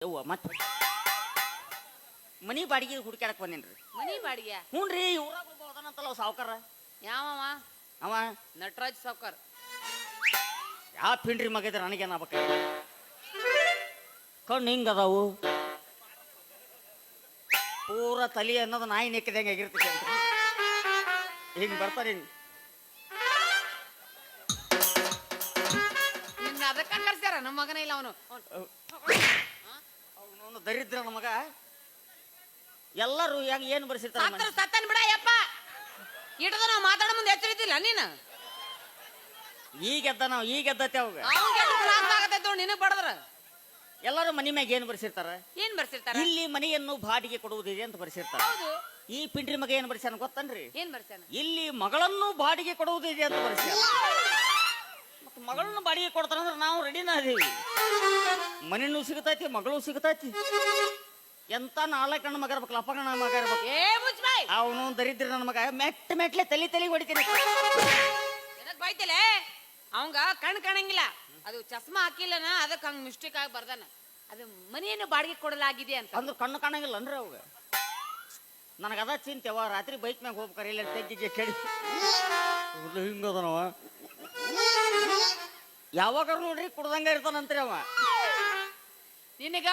ಯವ್ವ ಮತ್ತೆ ಮನಿ ಬಾಡಿಗೆ ಹುಡುಕ್ಯಾಡಕ್ ಬಂದೇನ್ರಿ. ಮನಿ ಬಾಡಿಗೆ? ಹ್ಞೂ ರೀ, ಊರಾಗ ಒಬ್ಬ ಅದಾನಂತಲ್ಲ ಸಾವುಕಾರ. ಯಾವವ? ಅವ ನಟರಾಜ್ ಸಾವ್ಕಾರ್. ಯಾವ ಪಿಂಡ್ರಿ ಮಗ ಇದ್ರೆ ನನಗೇನು ಆಗ್ಬೇಕ? ಕಣ್ಣು ಹಿಂಗ ಅದಾವು, ಪೂರ ತಲಿ ಅನ್ನೋದು ನಾಯಿ ನೆಕ್ಕಿದಂಗೆ ಆಗಿರ್ತೈತಿ ಅಂತ ಹಿಂಗ್ ಬರ್ತಾರೆ. ಹಿಂಗ್ ನಿನ್ನ ಅದಕ್ಕ ಕರ್ಸ್ಯಾರ. ನಮ್ಮ ಮಗನ ಇಲ್ಲ ಅವನು. ಅವನು ದರಿದ್ರ ನನ್ನ ಮಗ. ಎಲ್ಲರೂ ಹೆಂಗ್ ಏನು ಬರ್ಸಿರ್ತಾರೆ? ಸತ್ತನ್ ಬಿಡ ಯಪ್ಪ. ಇಟ್ಟದ ನಾವು ಮಾತಾಡೋ ಮುಂದೆ ಎಚ್ಚರಿತಿಲ್ಲ ನೀನು. ಈಗ ಎದ್ದತೆ ಅವಾಗ ನಿನಗ್ ಬಡದ್ರ ಎಲ್ಲರೂ ಮನಿ ಮ್ಯಾಗ ಏನ್ ಬರ್ಸಿರ್ತಾರ? ಏನ್ ಬರ್ಸಿರ್ತಾರ? ಇಲ್ಲಿ ಮನೆಯನ್ನು ಬಾಡಿಗೆ ಕೊಡುವುದಿದೆ ಅಂತ ಬರ್ಸಿರ್ತಾರ. ಹೌದು. ಈ ಪಿಂಡ್ರಿ ಮಗ ಏನ್ ಬರ್ಸ್ಯಾನ ಗೊತ್ತನ್ರಿ? ಏನ್ ಬರ್ಸ್ಯಾನ? ಇಲ್ಲಿ ಮಗಳನ್ನು ಬಾಡಿಗೆ ಕೊಡುವುದಿದೆ ಅಂತ ಬರ್ಸ್ಯಾನ. ಮತ್ತ ಮಗಳನ್ನು ಬಾಡಿಗೆ ಕೊಡ್ತಾರಂದ್ರೆ ನಾವು ರೆಡಿನ ಅದೀವಿ. ಮನೆನೂ ಸಿಗತೈತಿ, ಮಗಳು ಸಿಗತೈತಿ. ಎಂತ 4 ಕಣ್ಣ ಮಗ ಇರ್ಬೇಕು, ಲಪ್ಪ ಕಣ್ಣ ಮಗ ಇರ್ಬೇಕು. ಅವನು ದರಿದ್ರ ನನ್ನ ಮಗ. ಮೆಟ್ಲೆ ತಲಿ ಹೊಡಿತೀನಿ. ಬೈತಿಲೆ ಅವಂಗ ಕಣ್ ಕಾಣಂಗಿಲ್ಲ. ಅದು ಚಸ್ಮಾ ಹಾಕಿಲ್ಲನ, ಅದಕ್ಕೆ ಹಂಗ ಮಿಸ್ಟೇಕ್ ಆಗಿ ಬರ್ದಾನ. ಅದು ಮನೆಯನ್ನು ಬಾಡಿಗೆ ಕೊಡಲಾಗಿದೆ ಅಂತ ಅಂದ್ರೆ ಕಣ್ಣು ಕಾಣಂಗಿಲ್ಲ ಅನ್ರಿ ಅವಾಗ. ನನಗದ ಚಿಂತೆವ, ರಾತ್ರಿ ಬೈಕ್ ಮ್ಯಾಗ ಹೋಗ್ಬೇಕಾರ ಇಲ್ಲ ತೆಗ್ಗಿಗೆ ಕೆಡಿ ಹಿಂಗದನವ. ಯಾವಾಗ ನೋಡ್ರಿ ಕುಡ್ದಂಗ ಇರ್ತಾನಂತ್ರಿ ಅವ. ನಿನಗ